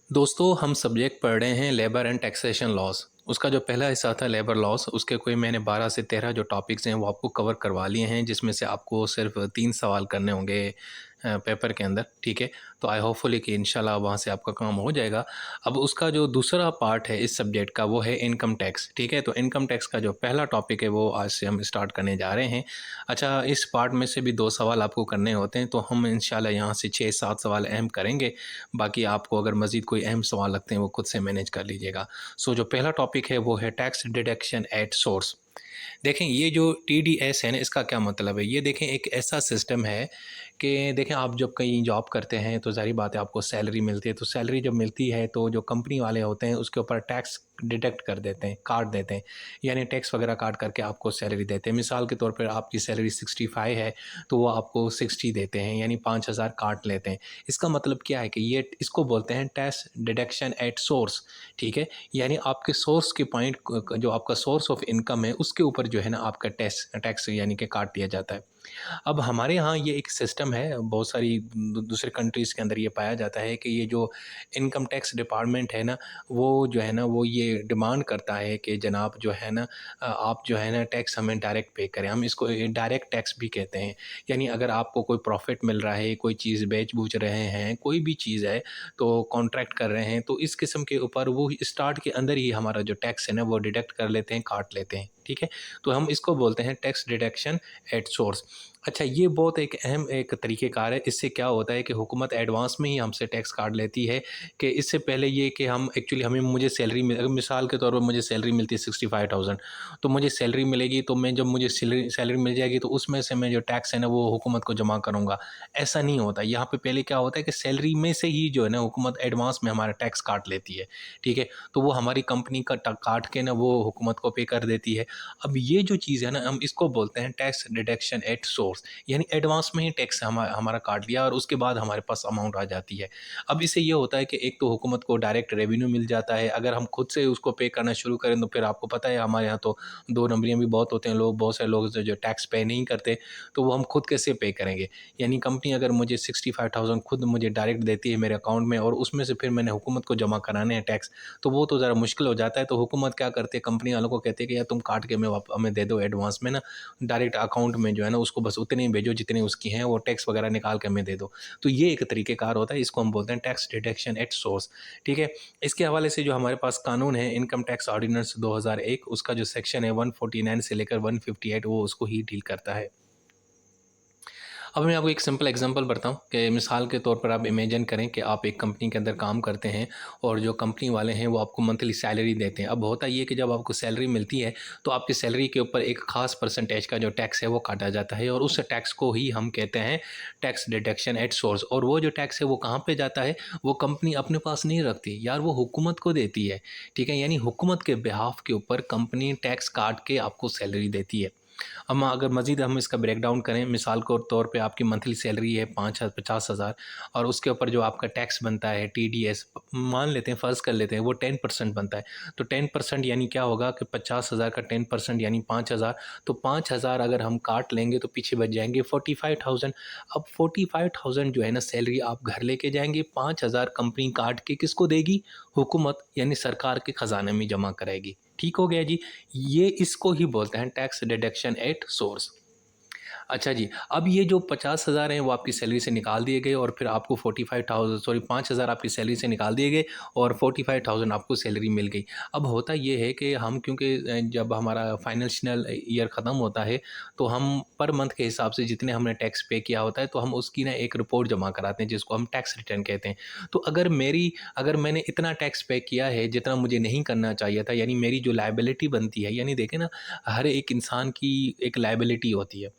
दोस्तों हम सब्जेक्ट पढ़ रहे हैं लेबर एंड टैक्सेशन लॉस। उसका जो पहला हिस्सा था लेबर लॉस, उसके कोई मैंने 12 से 13 जो टॉपिक्स हैं वो आपको कवर करवा लिए हैं, जिसमें से आपको सिर्फ 3 सवाल करने होंगे पेपर के अंदर। ठीक है, तो आई होपफुली कि इंशाल्लाह वहाँ से आपका काम हो जाएगा। अब उसका जो दूसरा पार्ट है इस सब्जेक्ट का वो है इनकम टैक्स। ठीक है, तो इनकम टैक्स का जो पहला टॉपिक है वो आज से हम स्टार्ट करने जा रहे हैं। अच्छा, इस पार्ट में से भी 2 सवाल आपको करने होते हैं, तो हम इंशाल्लाह यहाँ से 6-7 सवाल अहम करेंगे। बाकी आपको अगर मज़ीद कोई अहम सवाल लगते हैं वो खुद से मैनेज कर लीजिएगा। सो जो पहला टॉपिक है वो है टैक्स डिडक्शन एट सोर्स। देखें, ये जो टीडीएस है ना, इसका क्या मतलब है? ये देखें, एक ऐसा सिस्टम है कि देखें, आप जब कहीं जॉब करते हैं तो ज़ाहिर बात है आपको सैलरी मिलती है। तो सैलरी जब मिलती है तो जो कंपनी वाले होते हैं उसके ऊपर टैक्स डिडक्ट कर देते हैं, काट देते हैं, यानी टैक्स वगैरह काट करके आपको सैलरी देते हैं। मिसाल के तौर पर आपकी सैलरी 65 है तो वो आपको 60 देते हैं, यानी 5000 काट लेते हैं। इसका मतलब क्या है कि ये इसको बोलते हैं टैक्स डिडक्शन एट सोर्स। ठीक है, यानी आपके सोर्स के पॉइंट, जो आपका सोर्स ऑफ इनकम है उसके ऊपर जो है ना आपका टैक्स टैक्स यानी कि काट दिया जाता है। अब हमारे यहाँ ये एक सिस्टम है, बहुत सारी दूसरे कंट्रीज़ के अंदर ये पाया जाता है कि ये जो इनकम टैक्स डिपार्टमेंट है ना, वो जो है ना वो ये डिमांड करता है कि जनाब जो है ना आप जो है ना टैक्स हमें डायरेक्ट पे करें। हम इसको डायरेक्ट टैक्स भी कहते हैं। यानी अगर आपको कोई प्रॉफिट मिल रहा है, कोई चीज़ बेच-बूच रहे हैं, कोई भी चीज़ है, तो कॉन्ट्रैक्ट कर रहे हैं, तो इस किस्म के ऊपर वो स्टार्ट के अंदर ही हमारा जो टैक्स है ना वो डिडक्ट कर लेते हैं, काट लेते हैं। ठीक है, तो हम इसको बोलते हैं टैक्स डिडक्शन एट सोर्स। अच्छा, ये बहुत एक अहम एक तरीक़ेकार है। इससे क्या होता है कि हुकूमत एडवांस में ही हमसे टैक्स काट लेती है कि इससे पहले ये कि हम एक्चुअली हमें मुझे सैलरी मिल, अगर मिसाल के तौर पर मुझे सैलरी मिलती है 65,000, तो मुझे सैलरी मिलेगी, तो मैं जब मुझे सैलरी सैलरी मिल जाएगी तो उसमें से मैं जो टैक्स है ना वो हुकूमत को जमा करूँगा। ऐसा नहीं होता। यहाँ पे पहले क्या होता है कि सैलरी में से ही जो है ना हुकूमत एडवांस में हमारा टैक्स काट लेती है। ठीक है, तो वो हमारी कंपनी का काट के ना वो हुकूमत को पे कर देती है। अब ये जो चीज़ है ना हम इसको बोलते हैं टैक्स डिडक्शन एट सोर्स, यानी एडवांस में ही टैक्स हमारा काट लिया और उसके बाद हमारे पास अमाउंट आ जाती है। अब इससे ये होता है कि एक तो हुकूमत को डायरेक्ट रेवेन्यू मिल जाता है। अगर हम खुद से उसको पे करना शुरू करें तो फिर आपको पता है हमारे यहाँ तो 2 नंबरियाँ भी बहुत होते हैं, लोग बहुत सारे लोग जो टैक्स पे नहीं करते, तो वो हम खुद कैसे पे करेंगे? यानी कंपनी अगर मुझे 65,000 खुद मुझे डायरेक्ट देती है मेरे अकाउंट में और उसमें से फिर मैंने हुकूमत को जमा कराने हैं टैक्स, तो वो तो ज़रा मुश्किल हो जाता है। तो हुकूमत क्या करती है, कंपनी वालों को कहती है कि यार तुम काट के हमें दे दो एडवांस में ना, डायरेक्ट अकाउंट में जो है ना उसको बस उतने ही भेजो जितनी उसकी हैं, वो टैक्स वगैरह निकाल के हमें दे दो। तो ये एक तरीक़ेकार होता है, इसको हम बोलते हैं टैक्स डिडक्शन एट सोर्स। ठीक है, इसके हवाले से जो हमारे पास कानून है इनकम टैक्स ऑर्डिनेंस 2001, उसका जो सेक्शन है 149 से लेकर 158 वो उसको ही डील करता है। अब मैं आपको एक सिंपल एग्जांपल बताऊँ कि मिसाल के तौर पर आप इमेजिन करें कि आप एक कंपनी के अंदर काम करते हैं और जो कंपनी वाले हैं वो आपको मंथली सैलरी देते हैं। अब होता ये है कि जब आपको सैलरी मिलती है तो आपकी सैलरी के ऊपर एक ख़ास परसेंटेज का जो टैक्स है वो काटा जाता है और उस टैक्स को ही हम कहते हैं टैक्स डिडक्शन एट सोर्स। और वो जो टैक्स है वो कहाँ पे जाता है? वो कंपनी अपने पास नहीं रखती यार, वो हुकूमत को देती है। ठीक है, यानी हुकूमत के बिहाफ के ऊपर कंपनी टैक्स काट के आपको सैलरी देती है। हम अगर मज़ीद हम इसका ब्रेकडाउन करें, मिसाल के तौर पे आपकी मंथली सैलरी है 50,000 और उसके ऊपर जो आपका टैक्स बनता है टीडीएस, मान लेते हैं, फ़र्ज़ कर लेते हैं वो 10% बनता है। तो 10% यानी क्या होगा कि 50,000 का 10% यानी 5,000। तो 5,000 अगर हम काट लेंगे तो पीछे बच जाएंगे 45,000। अब 45,000 जो है ना सैलरी आप घर लेके जाएंगे, 5,000 कंपनी काट के किसको देगी? हुकूमत यानी सरकार के ख़जाने में जमा कराएगी। ठीक हो गया जी। ये इसको ही बोलते हैं टैक्स डिडक्शन एट सोर्स। अच्छा जी, अब ये जो 50,000 हैं वो आपकी सैलरी से निकाल दिए गए और फिर आपको 45,000 सॉरी 5,000 आपकी सैलरी से निकाल दिए गए और 45,000 आपको सैलरी मिल गई। अब होता ये है कि हम क्योंकि जब हमारा फाइनेंशियल ईयर ख़त्म होता है तो हम पर मंथ के हिसाब से जितने हमने टैक्स पे किया होता है तो हम उसकी ना एक रिपोर्ट जमा कराते हैं जिसको हम टैक्स रिटर्न कहते हैं। तो अगर मैंने इतना टैक्स पे किया है जितना मुझे नहीं करना चाहिए था, यानी मेरी जो लायबिलिटी बनती है, यानी देखें ना, हर एक इंसान की एक लायबिलिटी होती है।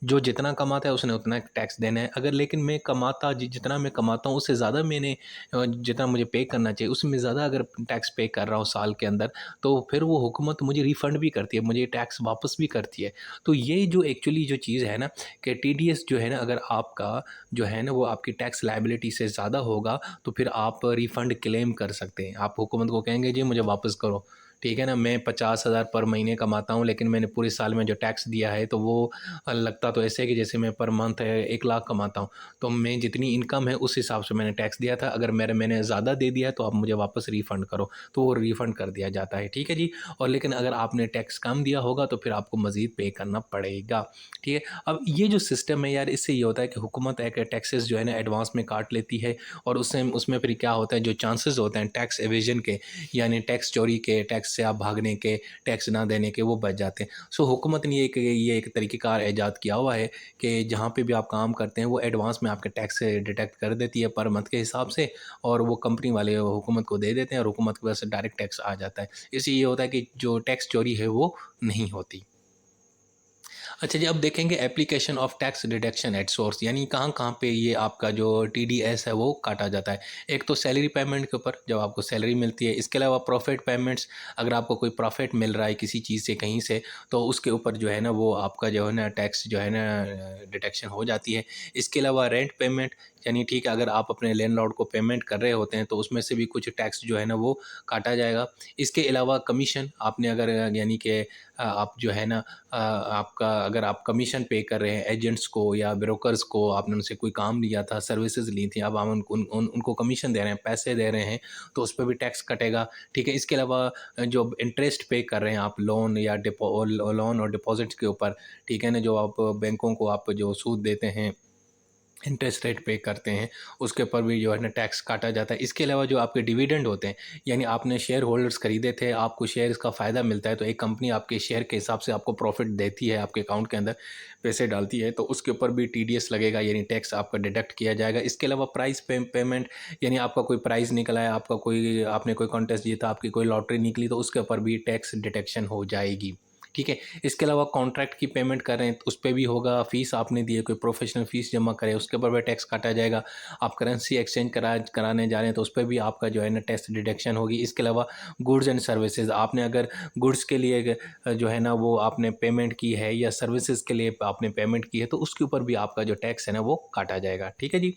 जो जितना कमाता है उसने उतना टैक्स देना है। अगर लेकिन मैं कमाता जितना मैं कमाता हूँ उससे ज़्यादा मैंने जितना मुझे पे करना चाहिए उसमें ज़्यादा अगर टैक्स पे कर रहा हूँ साल के अंदर, तो फिर वो हुकूमत मुझे रिफ़ंड भी करती है, मुझे टैक्स वापस भी करती है। तो ये जो एक्चुअली जो चीज़ है ना कि टीडीएस जो है ना, अगर आपका जो है ना वो आपकी टैक्स लायबिलिटी से ज़्यादा होगा तो फिर आप रिफ़ंड क्लेम कर सकते हैं। आप हुकूमत को कहेंगे जी मुझे वापस करो। ठीक है ना, मैं 50,000 पर महीने कमाता हूँ, लेकिन मैंने पूरे साल में जो टैक्स दिया है तो वो लगता तो ऐसे है कि जैसे मैं पर मंथ 1 लाख कमाता हूँ। तो मैं जितनी इनकम है उस हिसाब से मैंने टैक्स दिया था। अगर मैंने ज़्यादा दे दिया है तो आप मुझे वापस रिफ़ंड करो, तो वो रिफ़ंड कर दिया जाता है, ठीक है जी। और लेकिन अगर आपने टैक्स कम दिया होगा तो फिर आपको मज़ीद पे करना पड़ेगा, ठीक है। अब ये जो सिस्टम है यार, इससे ये होता है कि हुकूमत एक टैक्सेस जो है ना एडवांस में काट लेती है, और उससे उसमें फिर क्या होता है, जो चांसेस होते हैं टैक्स एवेजन के, यानी टैक्स चोरी के, टैक्स से आप भागने के, टैक्स ना देने के, वो बच जाते हैं। सो हुकूमत ने ये एक तरीक़ेकार ईजाद किया हुआ है कि जहाँ पे भी आप काम करते हैं वो एडवांस में आपके टैक्स डिडक्ट कर देती है पर मंथ के हिसाब से, और वो कंपनी वाले हुकूमत को दे देते हैं और हुकूमत की वजह से डायरेक्ट टैक्स आ जाता है। इससे ये होता है कि जो टैक्स चोरी है वो नहीं होती। अच्छा जी, अब देखेंगे application of tax deduction at source, यानी कहाँ-कहाँ पे ये आपका जो टीडीएस है वो काटा जाता है। एक तो सैलरी पेमेंट के ऊपर, जब आपको सैलरी मिलती है। इसके अलावा प्रॉफिट पेमेंट्स, अगर आपको कोई प्रॉफिट मिल रहा है किसी चीज़ से कहीं से, तो उसके ऊपर जो है ना वो आपका जो है ना टैक्स जो है ना डिडक्शन हो जाती है। इसके अलावा रेंट पेमेंट, यानी ठीक है, अगर आप अपने लैंडलॉर्ड को पेमेंट कर रहे होते हैं तो उसमें से भी कुछ टैक्स जो है ना वो काटा जाएगा। इसके अलावा कमीशन, आपने अगर यानी कि आप जो है ना आपका अगर आप कमीशन पे कर रहे हैं एजेंट्स को या ब्रोकर्स को, आपने उनसे कोई काम लिया था, सर्विसेज ली थी, अब आप उनको कमीशन दे रहे हैं, पैसे दे रहे हैं, तो उस पे भी टैक्स कटेगा, ठीक है। इसके अलावा जो इंटरेस्ट पे कर रहे हैं आप लोन या लोन और डिपॉजिट्स के ऊपर, ठीक है ना, जो आप बैंकों को आप जो सूद देते हैं, इंटरेस्ट रेट पे करते हैं, उसके ऊपर भी जो है ना टैक्स काटा जाता है। इसके अलावा जो आपके डिविडेंड होते हैं, यानी आपने शेयर होल्डर्स खरीदे थे, आपको शेयर्स का फ़ायदा मिलता है, तो एक कंपनी आपके शेयर के हिसाब से आपको प्रॉफिट देती है, आपके अकाउंट के अंदर पैसे डालती है, तो उसके ऊपर भी टीडीएस लगेगा, यानी टैक्स आपका डिडक्ट किया जाएगा। इसके अलावा प्राइज़ पेमेंट, यानी आपका कोई प्राइज़ निकला है, आपने कोई कॉन्टेस्ट जीता, आपकी कोई लॉटरी निकली, तो उसके ऊपर भी टैक्स डिडक्शन हो जाएगी, ठीक है। इसके अलावा कॉन्ट्रैक्ट की पेमेंट कर रहे हैं तो उस पे भी होगा, फ़ीस आपने दी है, कोई प्रोफेशनल फ़ीस जमा करे, उसके ऊपर भी टैक्स काटा जाएगा। आप करेंसी एक्सचेंज कराने जा रहे हैं तो उस पे भी आपका जो है ना टैक्स डिडक्शन होगी। इसके अलावा गुड्स एंड सर्विसेज़, आपने अगर गुड्स के लिए जो है ना वो आपने पेमेंट की है या सर्विसेज़ के लिए आपने पेमेंट की है, तो उसके ऊपर भी आपका जो टैक्स है ना वो काटा जाएगा, ठीक है जी।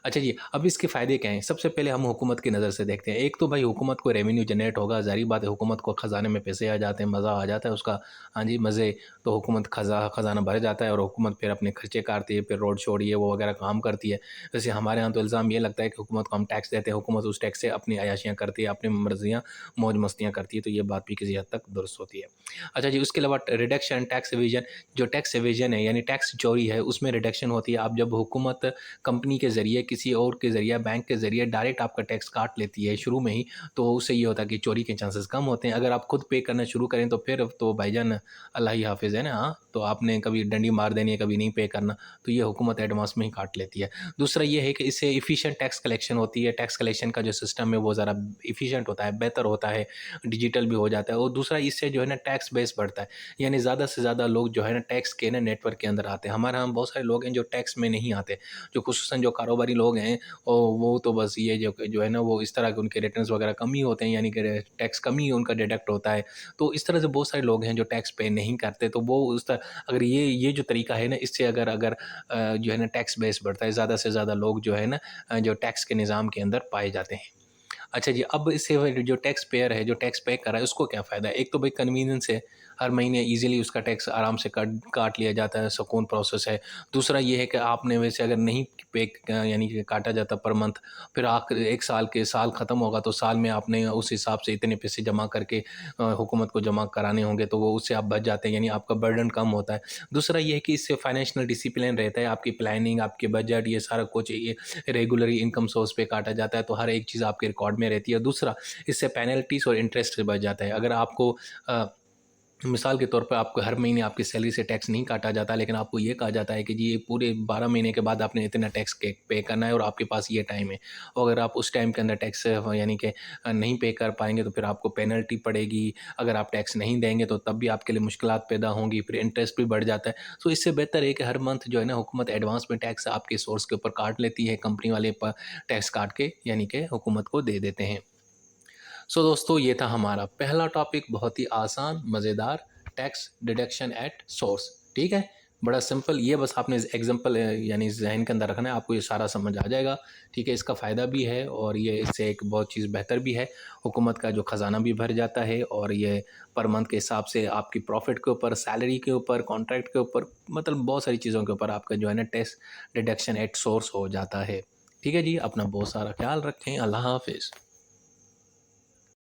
अच्छा जी, अब इसके फ़ायदे क्या हैं? सबसे पहले हम हुकूमत की नज़र से देखते हैं। एक तो भाई हुकूमत को रेवेन्यू जनरेट होगा, ज़ाहिर बात है, हुकूमत को ख़ज़ाने में पैसे आ जाते हैं, मज़ा आ जाता है उसका। हाँ जी, मज़े, तो हुकूमत ख़ज़ाना भर जाता है और हुकूमत फिर अपने खर्चे काटती है, फिर रोड शोड ये वो वगैरह काम करती है। वैसे हमारे यहाँ तो इल्ज़ाम ये लगता है कि हुकूमत को हम टैक्स देते हैं, हुकूमत उस टैक्स से अपनी अयाशियाँ करती है, अपनी मर्ज़ियाँ, मौज-मस्तियाँ करती है, तो ये बात भी किसी हद तक दुरुस्त होती है। अच्छा जी, उसके अलावा रिडक्शन टैक्स एविज़न, जो टैक्स एविज़न है यानी टैक्स चोरी है, उसमें रिडक्शन होती है। आप जब हुकूमत कंपनी के ज़रिए, किसी और के ज़रिए, बैंक के ज़रिए डायरेक्ट आपका टैक्स काट लेती है शुरू में ही, तो उससे ये होता है कि चोरी के चांसेस कम होते हैं। अगर आप खुद पे करना शुरू करें तो फिर तो भाईजान अल्लाह ही हाफ़िज़ है ना, हाँ, तो आपने कभी डंडी मार देनी है, कभी नहीं पे करना, तो ये हुकूमत एडवांस में ही काट लेती है। दूसरा ये है कि इससे एफ़िशिएंट टैक्स कलेक्शन होती है, टैक्स कलेक्शन का जो सिस्टम है वो ज़रा एफ़िशिएंट होता है, बेहतर होता है, डिजिटल भी हो जाता है, और दूसरा इससे जो है ना टैक्स बेस बढ़ता है, यानी ज़्यादा से ज़्यादा लोग जो है ना टैक्स के ना नेटवर्क के अंदर आते हैं। हमारे यहाँ बहुत सारे लोग हैं जो टैक्स में नहीं आते, जो खुसूसन जो कारोबारी लोग हैं, और वो तो बस ये जो है ना वो इस तरह के उनके रिटर्न्स वगैरह कम ही होते हैं, यानी कि टैक्स कम ही उनका डिडक्ट होता है। तो इस तरह से बहुत सारे लोग हैं जो टैक्स पे नहीं करते, तो वो उस तरह, अगर ये जो तरीका है ना, इससे अगर अगर जो है ना टैक्स बेस बढ़ता है, ज़्यादा से ज़्यादा लोग जो है ना जो टैक्स के निज़ाम के अंदर पाए जाते हैं। अच्छा जी, अब इससे वो जो टैक्स पेयर है, जो टैक्स पे कर रहा है, उसको क्या फ़ायदा है? एक तो भाई कन्वीनियंस है, हर महीने ईज़िली उसका टैक्स आराम से काट लिया जाता है, सुकून प्रोसेस है। दूसरा ये है कि आपने वैसे अगर नहीं यानी कि काटा जाता पर मंथ, फिर आखिर 1 साल साल ख़त्म होगा तो साल में आपने उस हिसाब से इतने पैसे जमा करके हुकूमत को जमा कराने होंगे, तो वो उससे आप बच जाते हैं, यानी आपका बर्डन कम होता है। दूसरा ये है कि इससे फाइनेंशियल डिसिप्लिन रहता है, आपकी प्लानिंग, आपके बजट, ये सारा कुछ ये रेगुलरली इनकम सोर्स पे काटा जाता है, तो हर एक चीज़ आपके रिकॉर्ड में रहती है। दूसरा, इससे पेनल्टीज़ और इंटरेस्ट से बच जाता है। अगर आपको अ, मिसाल के तौर पर आपको हर महीने आपकी सैलरी से टैक्स नहीं काटा जाता, लेकिन आपको ये कहा जाता है कि जी ये पूरे 12 महीने के बाद आपने इतना टैक्स के पे करना है और आपके पास ये टाइम है। और अगर आप उस टाइम के अंदर टैक्स यानी कि नहीं पे कर पाएँगे तो फिर आपको पेनल्टी पड़ेगी। अगर आप टैक्स नहीं देंगे तो तब भी आपके लिए मुश्किलात पैदा होंगी, फिर इंटरेस्ट भी बढ़ जाता है। तो इससे बेहतर है कि हर मंथ जो है ना हुकूमत एडवांस में टैक्स आपके सोर्स के ऊपर काट लेती है, कंपनी वाले टैक्स काट के यानी कि हुकूमत को दे देते हैं। सो दोस्तों, ये था हमारा पहला टॉपिक, बहुत ही आसान, मज़ेदार, टैक्स डिडक्शन एट सोर्स, ठीक है। बड़ा सिंपल, ये बस आपने एग्जांपल यानी ज़हन के अंदर रखना है, आपको ये सारा समझ आ जाएगा। ठीक है, इसका फ़ायदा भी है और ये इससे एक बहुत चीज़ बेहतर भी है। हुकूमत का जो ख़ज़ाना भी भर जाता है और ये पर मंथ के हिसाब से आपकी प्रॉफ़िट के ऊपर, सैलरी के ऊपर, कॉन्ट्रैक्ट के ऊपर, मतलब बहुत सारी चीज़ों के ऊपर आपका जो है ना टैक्स डिडक्शन एट सोर्स हो जाता है। ठीक है जी, अपना बहुत सारा ख़्याल रखें। अल्लाह हाफ़िज़।